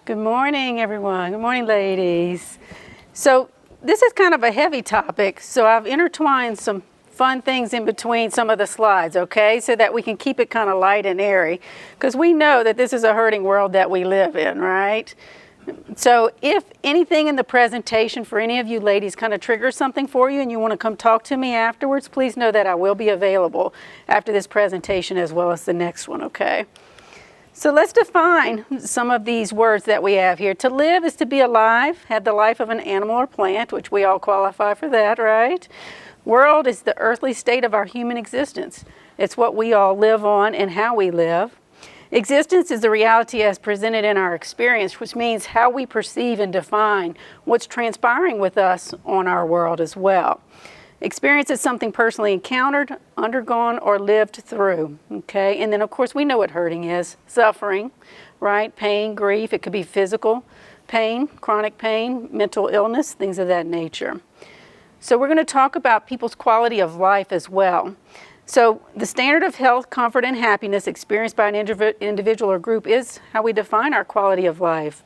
Good morning, everyone. Good morning, ladies. So this is kind of a heavy topic, so I've intertwined some fun things in between some of the slides, okay, so that we can keep it kind of light and airy, because we know that this is a hurting world that we live in, right? So if anything in the presentation for any of you ladies kind of triggers something for you and you want to come talk to me afterwards, please know that I will be available after this presentation as well as the next one, okay? So let's define some of these words that we have here. To live is to be alive, have the life of an animal or plant, which we all qualify for that, right? World is the earthly state of our human existence. It's what we all live on and how we live. Existence is the reality as presented in our experience, which means how we perceive and define what's transpiring with us on our world as well. Experience is something personally encountered, undergone, or lived through, okay? And then, of course, we know what hurting is. Suffering, right? Pain, grief. It could be physical pain, chronic pain, mental illness, things of that nature. So we're going to talk about people's quality of life as well. So the standard of health, comfort, and happiness experienced by an individual or group is how we define our quality of life.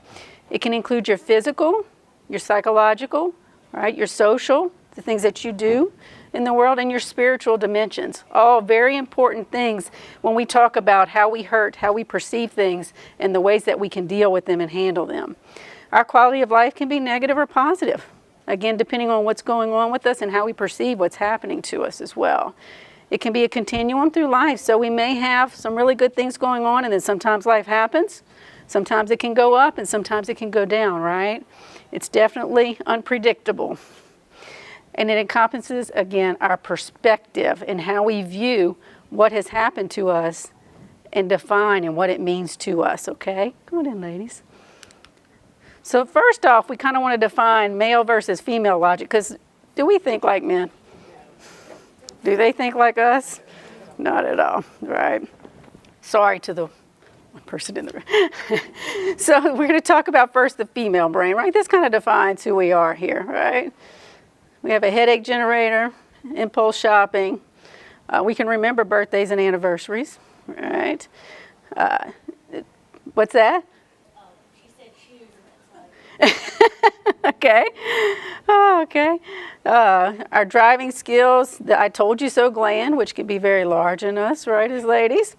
It can include your physical, your psychological, right? Your social, the things that you do in the world, and your spiritual dimensions. All very important things when we talk about how we hurt, how we perceive things, and the ways that we can deal with them and handle them. Our quality of life can be negative or positive, again, depending on what's going on with us and how we perceive what's happening to us as well. It can be a continuum through life, so we may have some really good things going on, and then sometimes life happens. Sometimes it can go up, and sometimes it can go down, right? It's definitely unpredictable. And it encompasses, again, our perspective and how we view what has happened to us and define and what it means to us, okay? Come on in, ladies. So first off, we kind of want to define male versus female logic, because do we think like men? Do they think like us? Not at all, right? Sorry to the one person in the room. So we're going to talk about first the female brain, right? This kind of defines who we are here, right? We have a headache generator, impulse shopping. We can remember birthdays and anniversaries, right? What's that? She said shoes. Okay. Oh, okay. Our driving skills, the I told you so gland, which can be very large in us, right, as ladies.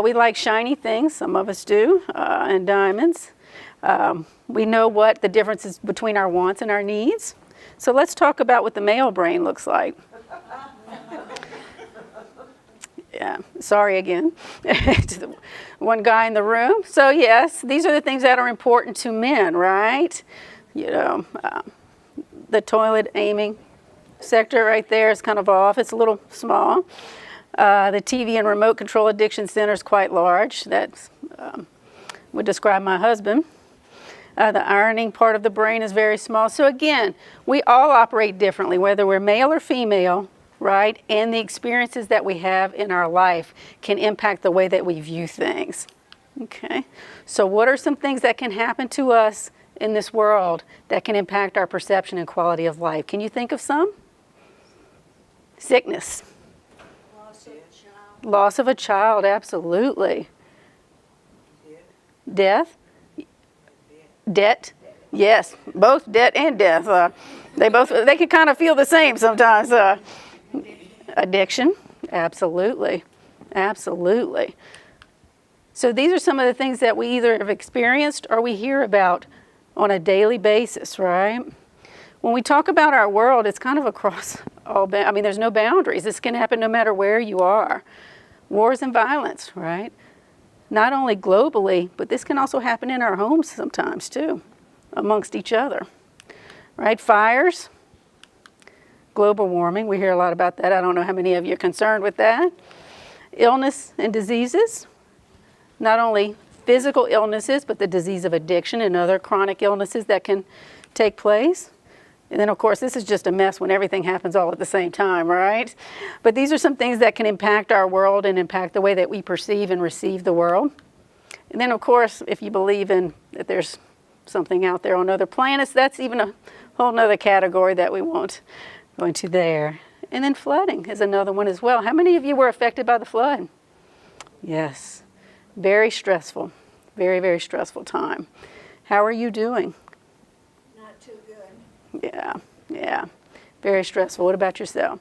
We like shiny things, some of us do, and diamonds. We know what the difference is between our wants and our needs. So let's talk about what the male brain looks like. Yeah, sorry again to the one guy in the room. So yes, these are the things that are important to men, right? You know, the toilet aiming sector right there is kind of off. It's a little small. The TV and remote control addiction center is quite large. That would describe my husband. The ironing part of the brain is very small. So again, we all operate differently, whether we're male or female, right? And the experiences that we have in our life can impact the way that we view things. Okay, so what are some things that can happen to us in this world that can impact our perception and quality of life? Can you think of some? Sickness. Loss of a child. Loss of a child, absolutely. Death. Debt, yes, both debt and death. They can kind of feel the same sometimes. Addiction, absolutely, absolutely. So these are some of the things that we either have experienced or we hear about on a daily basis, right? When we talk about our world, it's kind of across all. There's no boundaries. This can happen no matter where you are. Wars and violence, right? Not only globally, but this can also happen in our homes sometimes too, amongst each other, right? Fires, global warming, we hear a lot about that. I don't know how many of you are concerned with that. Illness and diseases, not only physical illnesses, but the disease of addiction and other chronic illnesses that can take place. And then, of course, this is just a mess when everything happens all at the same time, right? But these are some things that can impact our world and impact the way that we perceive and receive the world. And then, of course, if you believe in that there's something out there on other planets, that's even a whole nother category that we won't go into there. And then flooding is another one as well. How many of you were affected by the flood? Yes. Very stressful. Very, very stressful time. How are you doing? Not too good. Yeah. Very stressful. What about yourself?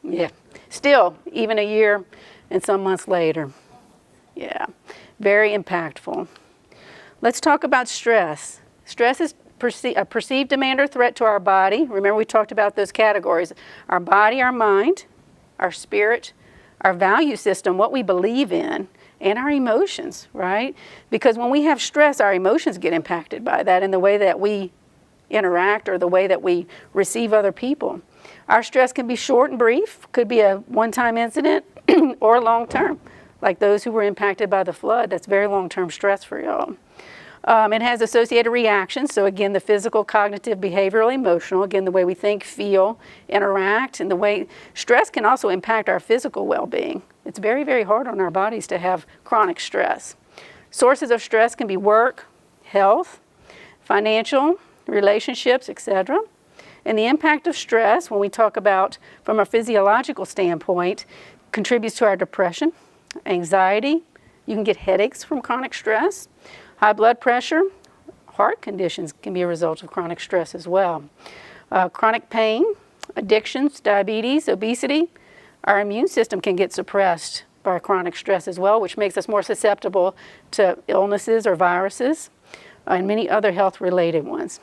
Yeah. Still, even a year and some months later. Yeah. Very impactful. Let's talk about stress. Stress is a perceived demand or threat to our body. Remember, we talked about those categories. Our body, our mind, our spirit, our value system, what we believe in, and our emotions, right? Because when we have stress, our emotions get impacted by that in the way that we interact or the way that we receive other people. Our stress can be short and brief, could be a one-time incident or long-term, like those who were impacted by the flood. That's very long-term stress for y'all. It has associated reactions. So again, the physical, cognitive, behavioral, emotional, again, the way we think, feel, interact, and the way stress can also impact our physical well-being. It's very, very hard on our bodies to have chronic stress. Sources of stress can be work, health, financial, relationships, etc. And the impact of stress, when we talk about from a physiological standpoint, contributes to our depression, anxiety. You can get headaches from chronic stress. High blood pressure, heart conditions can be a result of chronic stress as well. Chronic pain, addictions, diabetes, obesity. Our immune system can get suppressed by chronic stress as well, which makes us more susceptible to illnesses or viruses and many other health-related ones.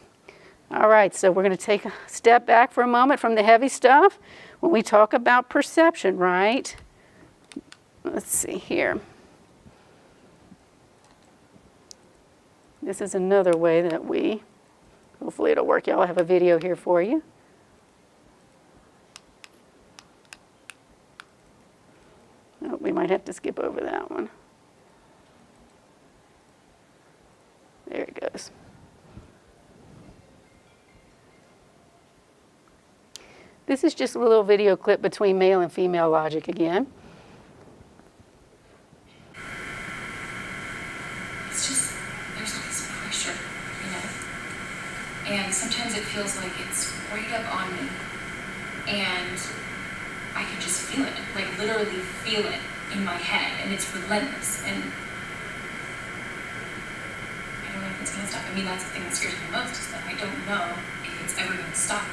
All right, so we're going to take a step back for a moment from the heavy stuff. When we talk about perception, right? Let's see here. This is another way that hopefully it'll work. Y'all have a video here for you. Oh, we might have to skip over that one. There it goes. This is just a little video clip between male and female logic again. And sometimes it feels like it's right up on me. And I can just feel it, like literally feel it in my head. And it's relentless. And I don't know if it's going to stop. I mean, that's the thing that scares me the most, is that I don't know if it's ever going to stop.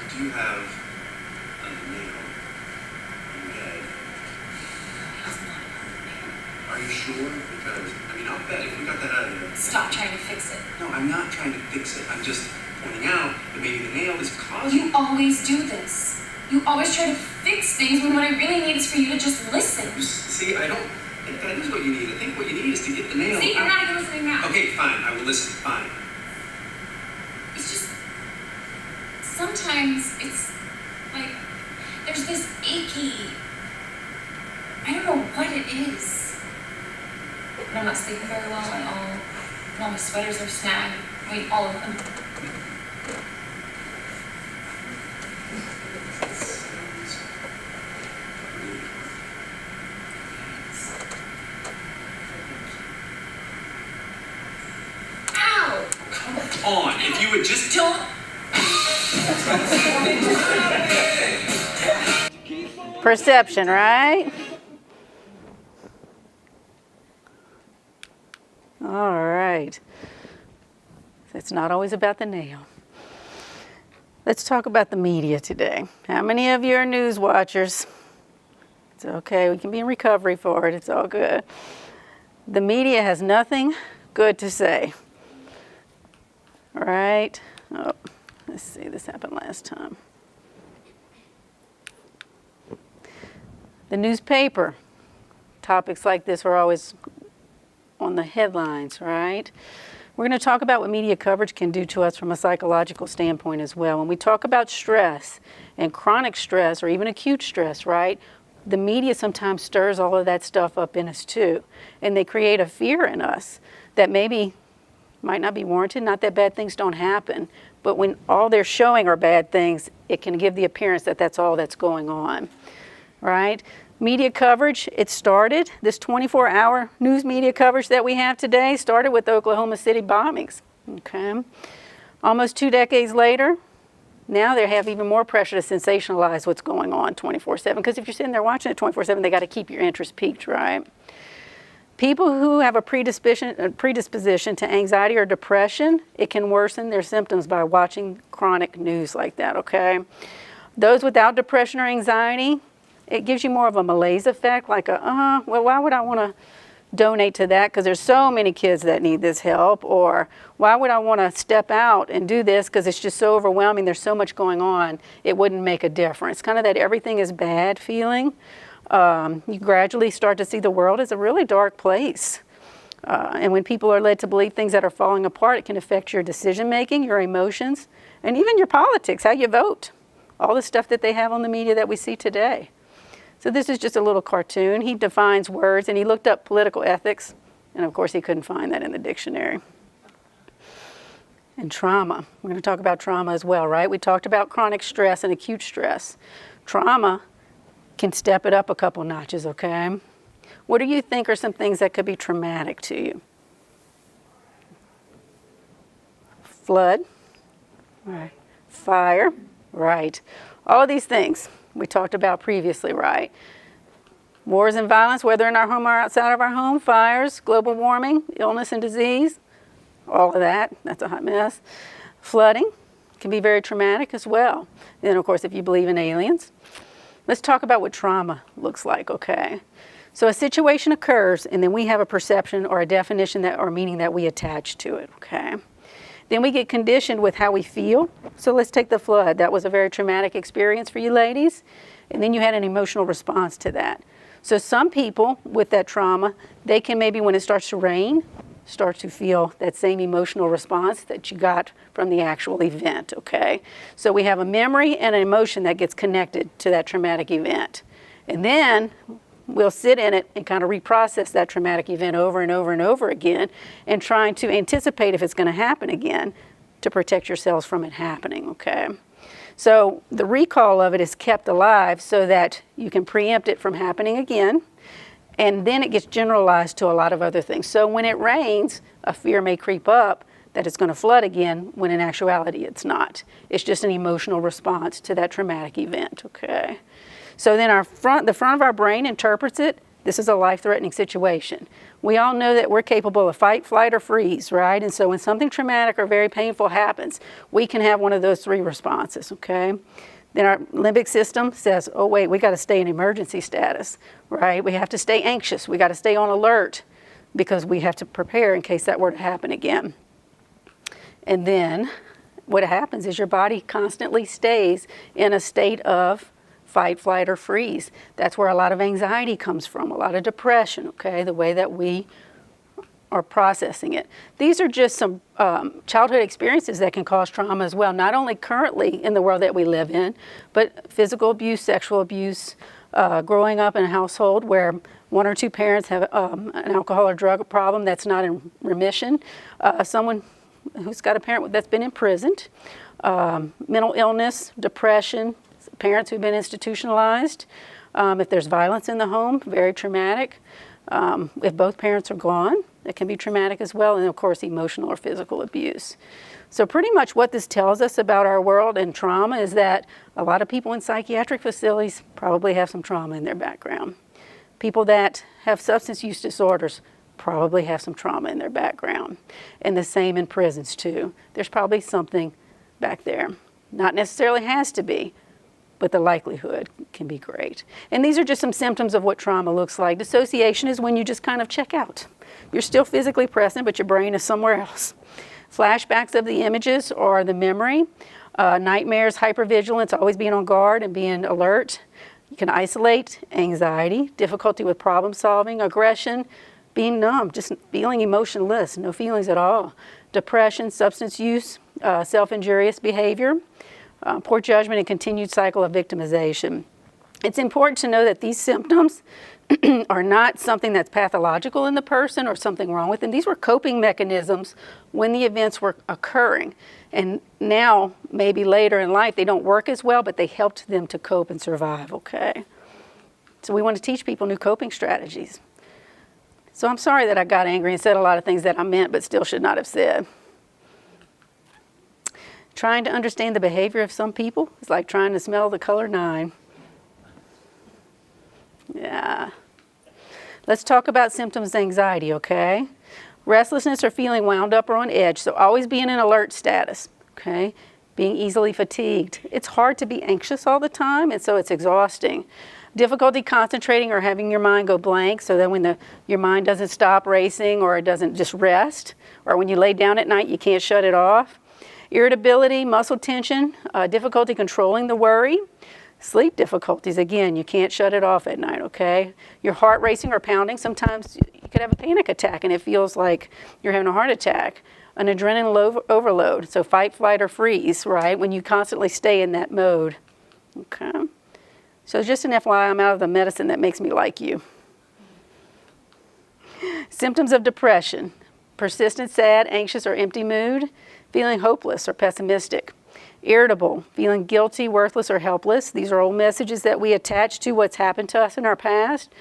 Do you have a nail in your head? Are you sure? Because, I mean, I'll bet if we got that out of there. Stop trying to fix it. No, I'm not trying to fix it. I'm just pointing out that maybe the nail is causing... You always do this. You always try to fix things when what I really need is for you to just listen. See, I don't think that is what you need. I think what you need is to get the nail See, you're out. not even listening now. Okay, fine. I will listen. Fine. It's just... Sometimes it's like... There's this achy... I don't know what it is. And I'm not sleeping very well at all. And all my sweaters are snagged. I mean, all of them. Ow! Come on, if you would just... Don't... Perception, right? All right. It's not always about the nail. Let's talk about the media today. How many of you are news watchers? It's okay. We can be in recovery for it. It's all good. The media has nothing good to say. All right. Oh, let's see. This happened last time. The newspaper. Topics like this are always on the headlines, right? We're going to talk about what media coverage can do to us from a psychological standpoint as well. When we talk about stress and chronic stress or even acute stress, right? The media sometimes stirs all of that stuff up in us too. And they create a fear in us that maybe might not be warranted, not that bad things don't happen, but when all they're showing are bad things, it can give the appearance that that's all that's going on, right? Media coverage, it started, this 24-hour news media coverage that we have today started with the Oklahoma City bombings, okay? Almost 2 decades later, Now they have even more pressure to sensationalize what's going on 24/7, because if you're sitting there watching it 24/7, they got to keep your interest piqued, right? People who have a predisposition to anxiety or depression, it can worsen their symptoms by watching chronic news like that, okay? Those without depression or anxiety, it gives you more of a malaise effect, like well, why would I want to donate to that, because there's so many kids that need this help, or why would I want to step out and do this because it's just so overwhelming, there's so much going on, it wouldn't make a difference. Kind of that everything is bad feeling. You gradually start to see the world as a really dark place. And when people are led to believe things that are falling apart, it can affect your decision making, your emotions, and even your politics, how you vote. All the stuff that they have on the media that we see today. So this is just a little cartoon. He defines words, and he looked up political ethics, and of course he couldn't find that in the dictionary. And trauma. We're going to talk about trauma as well, right? We talked about chronic stress and acute stress. Trauma can step it up a couple notches, okay? What do you think are some things that could be traumatic to you? Flood, right? Fire, right? All of these things we talked about previously, right? Wars and violence, whether in our home or outside of our home, fires, global warming, illness and disease, all of that, that's a hot mess. Flooding can be very traumatic as well. Then, of course, if you believe in aliens. Let's talk about what trauma looks like, okay? So a situation occurs, and then we have a perception or a definition that or meaning that we attach to it, okay? Then we get conditioned with how we feel. So let's take the flood. That was a very traumatic experience for you ladies. And then you had an emotional response to that. So some people with that trauma, they can maybe when it starts to rain, start to feel that same emotional response that you got from the actual event, okay? So we have a memory and an emotion that gets connected to that traumatic event. And then we'll sit in it and kind of reprocess that traumatic event over and over and over again and trying to anticipate if it's going to happen again to protect yourselves from it happening, okay? So the recall of it is kept alive so that you can preempt it from happening again, and then it gets generalized to a lot of other things. So when it rains, a fear may creep up that it's going to flood again when in actuality it's not. It's just an emotional response to that traumatic event, okay? So then the front of our brain interprets it. This is a life-threatening situation. We all know that we're capable of fight, flight, or freeze, right? And so when something traumatic or very painful happens, we can have one of those three responses, okay? Then our limbic system says, oh wait, we got to stay in emergency status, right? We have to stay anxious. We got to stay on alert because we have to prepare in case that were to happen again. And then what happens is your body constantly stays in a state of fight, flight, or freeze. That's where a lot of anxiety comes from, a lot of depression, okay, the way that we are processing it. These are just some childhood experiences that can cause trauma as well, not only currently in the world that we live in, but physical abuse, sexual abuse, growing up in a household where one or two parents have an alcohol or drug problem that's not in remission, someone who's got a parent that's been imprisoned, mental illness, depression, parents who've been institutionalized, if there's violence in the home, very traumatic. If both parents are gone, it can be traumatic as well, and of course emotional or physical abuse. So pretty much what this tells us about our world and trauma is that a lot of people in psychiatric facilities probably have some trauma in their background. People that have substance use disorders probably have some trauma in their background. And the same in prisons too. There's probably something back there. Not necessarily has to be, but the likelihood can be great. And these are just some symptoms of what trauma looks like. Dissociation is when you just kind of check out. You're still physically present, but your brain is somewhere else. Flashbacks of the images or the memory. Nightmares, hypervigilance, always being on guard and being alert. You can isolate, anxiety, difficulty with problem solving, aggression, being numb, just feeling emotionless, no feelings at all. Depression, substance use, self-injurious behavior. Poor judgment and continued cycle of victimization. It's important to know that these symptoms are not something that's pathological in the person or something wrong with them. These were coping mechanisms when the events were occurring. And now, maybe later in life, they don't work as well, but they helped them to cope and survive, okay? So we want to teach people new coping strategies. So I'm sorry that I got angry and said a lot of things that I meant but still should not have said. Trying to understand the behavior of some people is like trying to smell the color 9. Yeah. Let's talk about symptoms of anxiety, okay? Restlessness or feeling wound up or on edge, so always be in an alert status, okay? Being easily fatigued. It's hard to be anxious all the time, and so it's exhausting. Difficulty concentrating or having your mind go blank, so that when your mind doesn't stop racing or it doesn't just rest, or when you lay down at night, you can't shut it off. Irritability, muscle tension, difficulty controlling the worry. Sleep difficulties, again, you can't shut it off at night, okay? Your heart racing or pounding, sometimes you could have a panic attack and it feels like you're having a heart attack. An adrenaline overload, so fight, flight, or freeze, right? When you constantly stay in that mode, okay? So just an FYI, I'm out of the medicine that makes me like you. Symptoms of depression, persistent sad, anxious, or empty mood, feeling hopeless or pessimistic. Irritable, feeling guilty, worthless, or helpless. These are old messages that we attach to what's happened to us in our past.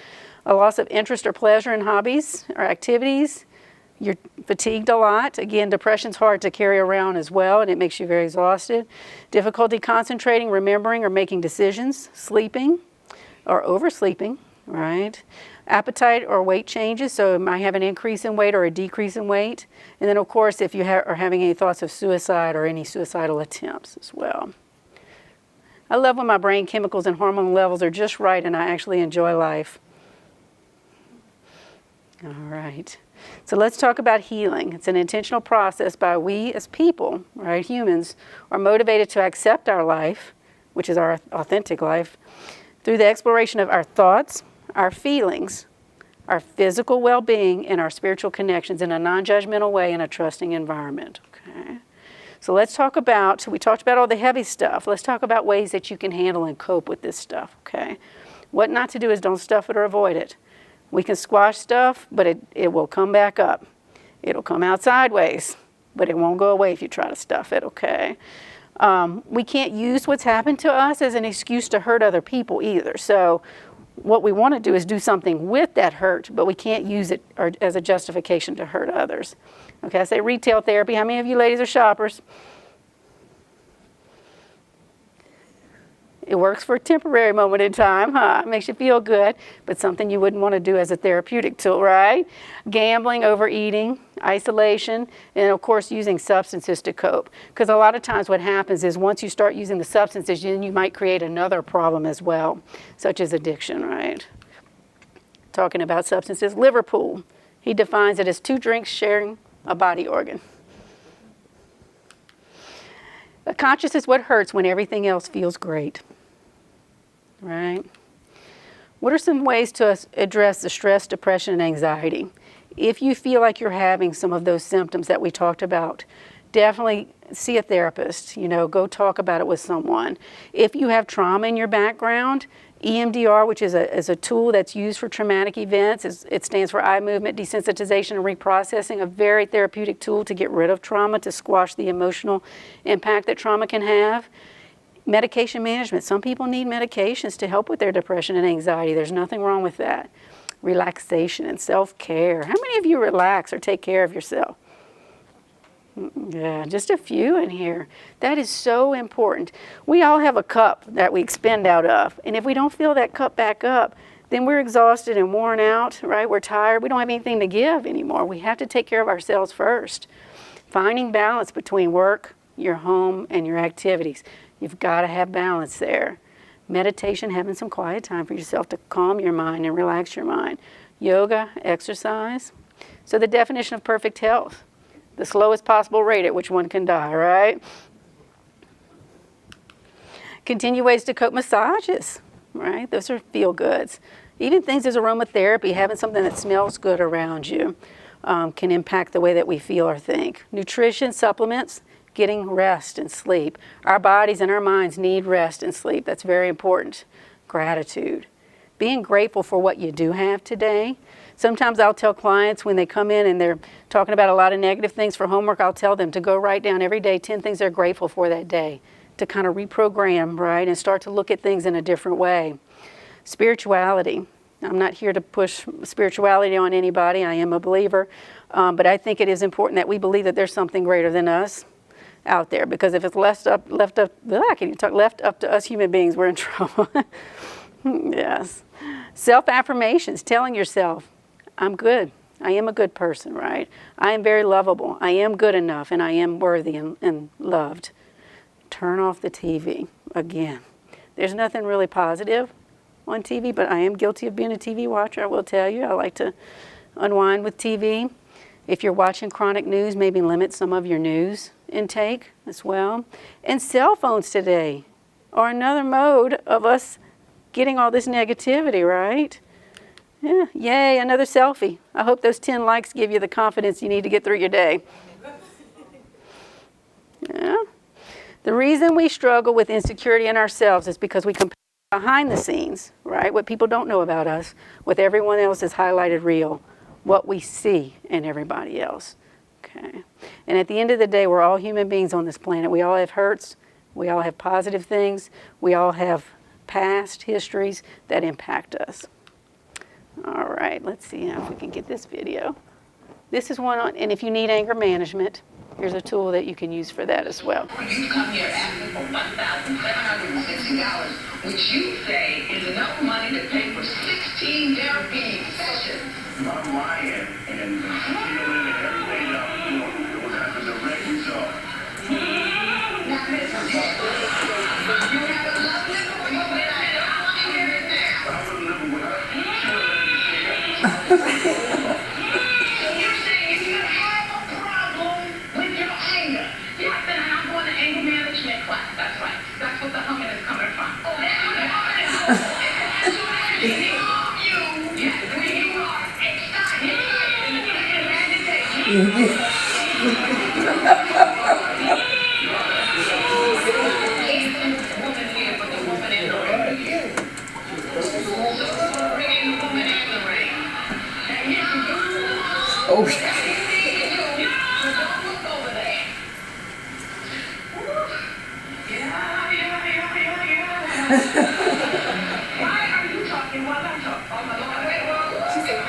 A loss of interest or pleasure in hobbies or activities. You're fatigued a lot. Again, depression's hard to carry around as well, and it makes you very exhausted. Difficulty concentrating, remembering, or making decisions. Sleeping or oversleeping, right? Appetite or weight changes, so it might have an increase in weight or a decrease in weight. And then, of course, if you are having any thoughts of suicide or any suicidal attempts as well. I love when my brain chemicals and hormone levels are just right and I actually enjoy life. All right. So let's talk about healing. It's an intentional process by we as people, right, humans, are motivated to accept our life, which is our authentic life, through the exploration of our thoughts, our feelings, our physical well-being, and our spiritual connections in a non-judgmental way in a trusting environment, okay? So let's talk about, we talked about all the heavy stuff. Let's talk about ways that you can handle and cope with this stuff, okay? What not to do is don't stuff it or avoid it. We can squash stuff, but it will come back up. It'll come out sideways, but it won't go away if you try to stuff it, okay? We can't use what's happened to us as an excuse to hurt other people either. So what we want to do is do something with that hurt, but we can't use it as a justification to hurt others. Okay, I say retail therapy. How many of you ladies are shoppers? It works for a temporary moment in time, huh? It makes you feel good, but something you wouldn't want to do as a therapeutic tool, right? Gambling, overeating, isolation, and of course using substances to cope. Because a lot of times what happens is once you start using the substances, then you might create another problem as well, such as addiction, right? Talking about substances, Liverpool, he defines it as 2 drinks sharing a body organ. A conscious is what hurts when everything else feels great. Right? What are some ways to address the stress, depression, and anxiety? If you feel like you're having some of those symptoms that we talked about, definitely see a therapist. You know, go talk about it with someone. If you have trauma in your background, EMDR, which is a tool that's used for traumatic events, it stands for eye movement desensitization and reprocessing, a very therapeutic tool to get rid of trauma, to squash the emotional impact that trauma can have. Medication management. Some people need medications to help with their depression and anxiety. There's nothing wrong with that. Relaxation and self-care. How many of you relax or take care of yourself? Yeah, just a few in here. That is so important. We all have a cup that we expend out of. And if we don't fill that cup back up, then we're exhausted and worn out, right? We're tired. We don't have anything to give anymore. We have to take care of ourselves first. Finding balance between work, your home, and your activities. You've got to have balance there. Meditation, having some quiet time for yourself to calm your mind and relax your mind. Yoga, exercise. So the definition of perfect health, the slowest possible rate at which one can die, right? Continue ways to cope, massages, right? Those are feel goods. Even things as aromatherapy, having something that smells good around you can impact the way that we feel or think. Nutrition, supplements, getting rest and sleep. Our bodies and our minds need rest and sleep. That's very important. Gratitude. Being grateful for what you do have today. Sometimes I'll tell clients when they come in and they're talking about a lot of negative things for homework, I'll tell them to go write down every day 10 things they're grateful for that day, to kind of reprogram, right, and start to look at things in a different way. Spirituality. I'm not here to push spirituality on anybody. I am a believer, but I think it is important that we believe that there's something greater than us. out there, because if it's left up to us human beings, we're in trouble. Yes. Self-affirmations, telling yourself, I'm good. I am a good person, right? I am very lovable. I am good enough, and I am worthy and loved. Turn off the TV. Again, there's nothing really positive on TV, but I am guilty of being a TV watcher, I will tell you. I like to unwind with TV. If you're watching chronic news, maybe limit some of your news intake as well. And cell phones today are another mode of us getting all this negativity, right? Yeah, yay, another selfie. I hope those 10 likes give you the confidence you need to get through your day. Yeah. The reason we struggle with insecurity in ourselves is because we compare behind the scenes, right? What people don't know about us with everyone else's highlighted reel, what we see in everybody else. Okay. And at the end of the day, we're all human beings on this planet. We all have hurts. We all have positive things. We all have past histories that impact us. All right, let's see now if we can get this video. This is one on, and if you need anger management, here's a tool that you can use for that as well. You come here asking for $1,760, which you say is enough money to pay for 16 therapy sessions. I'm lying, and feeling everything up, it was as a direct result. Now listen, you have a lovely woman, and I want to hear it now. I would live with her. So you're saying you have a problem with your anger? Yes, then I'm going to anger management class. That's right. That's what the humming is coming from. Oh, that's what the humming is. That's what you, yes, when you are excited and agitated. Woman here, but the woman in the ring here. So bringing the woman and the ring. And here she goes. Oh, Don't look over there. Yeah. Why are you talking while I'm talking? Oh, my Lord, wait, whoa. She said,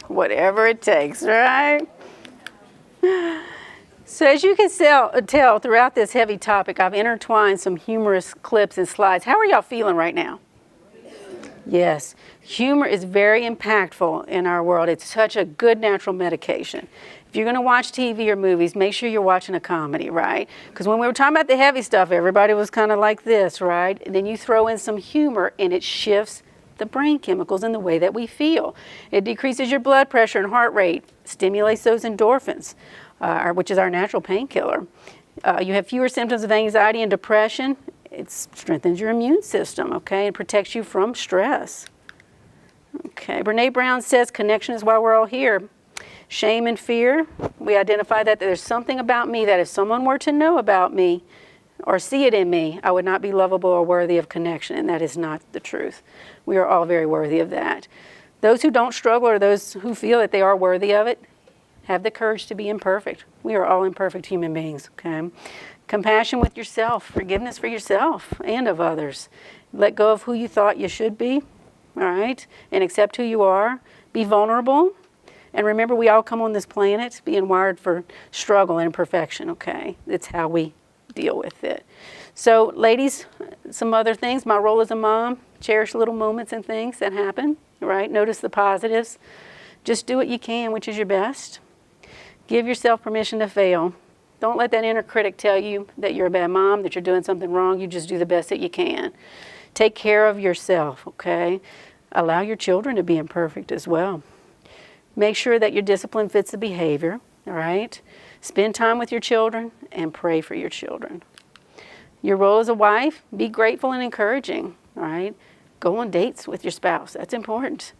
Whatever it takes, right? So as you can tell throughout this heavy topic, I've intertwined some humorous clips and slides. How are y'all feeling right now? Yes, humor is very impactful in our world. It's such a good natural medication. If you're going to watch TV or movies, make sure you're watching a comedy, right? Because when we were talking about the heavy stuff, everybody was kind of like this, right? And then you throw in some humor and it shifts the brain chemicals and the way that we feel. It decreases your blood pressure and heart rate, stimulates those endorphins, which is our natural painkiller. You have fewer symptoms of anxiety and depression. It strengthens your immune system, okay, and protects you from stress. Okay, Brene Brown says connection is why we're all here. Shame and fear, we identify that there's something about me that if someone were to know about me or see it in me, I would not be lovable or worthy of connection, and that is not the truth. We are all very worthy of that. Those who don't struggle or those who feel that they are worthy of it, have the courage to be imperfect. We are all imperfect human beings, okay? Compassion with yourself, forgiveness for yourself and of others. Let go of who you thought you should be, all right? And accept who you are. Be vulnerable. And remember, we all come on this planet being wired for struggle and imperfection, okay? It's how we deal with it. So, ladies, some other things. My role as a mom, cherish little moments and things that happen, right? Notice the positives. Just do what you can, which is your best. Give yourself permission to fail. Don't let that inner critic tell you that you're a bad mom, that you're doing something wrong. You just do the best that you can. Take care of yourself, okay? Allow your children to be imperfect as well. Make sure that your discipline fits the behavior, all right? Spend time with your children and pray for your children. Your role as a wife, be grateful and encouraging, all right? Go on dates with your spouse. That's important.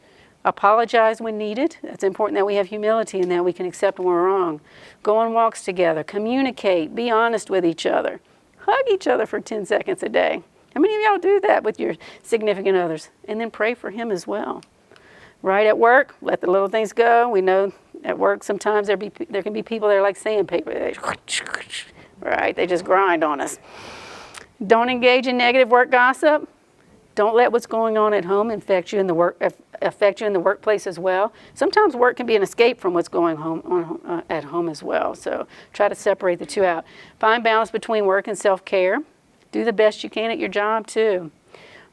Apologize when needed. That's important that we have humility and that we can accept when we're wrong. Go on walks together. Communicate. Be honest with each other. Hug each other for 10 seconds a day. How many of y'all do that with your significant others? And then pray for him as well. Right at work, let the little things go. We know at work sometimes there can be people that are like sandpaper. Right? They just grind on us. Don't engage in negative work gossip. Don't let what's going on at home affect you in the workplace as well. Sometimes work can be an escape from what's going on at home as well. So try to separate the two out. Find balance between work and self-care. Do the best you can at your job too.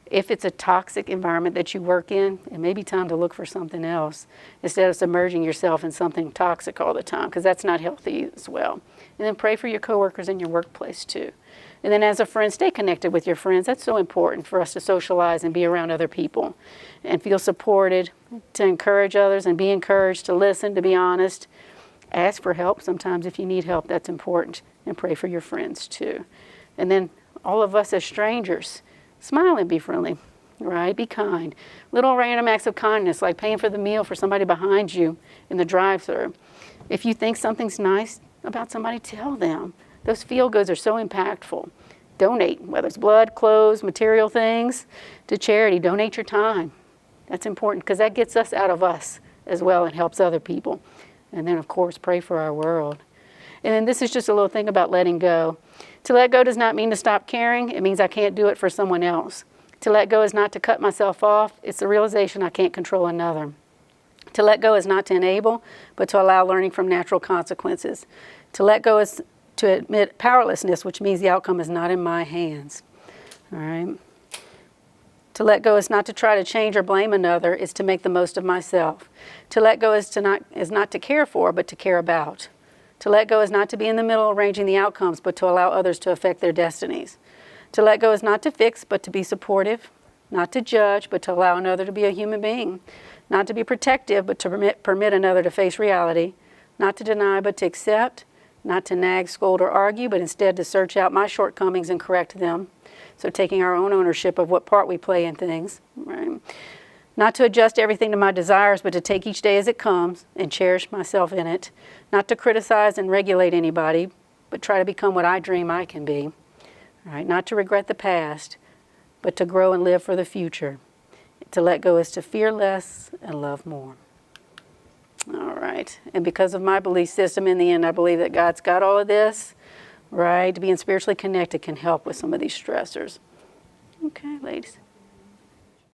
If it's a toxic environment that you work in, it may be time to look for something else instead of submerging yourself in something toxic all the time, because that's not healthy as well. And then pray for your coworkers in your workplace too. And then as a friend, stay connected with your friends. That's so important for us to socialize and be around other people and feel supported, to encourage others and be encouraged, to listen, to be honest. Ask for help sometimes if you need help. That's important. And pray for your friends too. And then all of us as strangers, smile and be friendly, right? Be kind. Little random acts of kindness, like paying for the meal for somebody behind you in the drive-thru. If you think something's nice about somebody, tell them. Those feel-goods are so impactful. Donate, whether it's blood, clothes, material things, to charity. Donate your time. That's important because that gets us out of us as well and helps other people. And then, of course, pray for our world. And then this is just a little thing about letting go. To let go does not mean to stop caring. It means I can't do it for someone else. To let go is not to cut myself off. It's the realization I can't control another. To let go is not to enable, but to allow learning from natural consequences. To let go is to admit powerlessness, which means the outcome is not in my hands. All right? To let go is not to try to change or blame another. It's to make the most of myself. To let go is not to care for, but to care about. To let go is not to be in the middle arranging the outcomes, but to allow others to affect their destinies. To let go is not to fix, but to be supportive. Not to judge, but to allow another to be a human being. Not to be protective, but to permit another to face reality. Not to deny, but to accept. Not to nag, scold, or argue, but instead to search out my shortcomings and correct them. So taking our own ownership of what part we play in things. Right? Not to adjust everything to my desires, but to take each day as it comes and cherish myself in it. Not to criticize and regulate anybody, but try to become what I dream I can be. All right? Not to regret the past, but to grow and live for the future. To let go is to fear less and love more. All right. And because of my belief system, in the end, I believe that God's got all of this, right? Being spiritually connected can help with some of these stressors. Okay, ladies.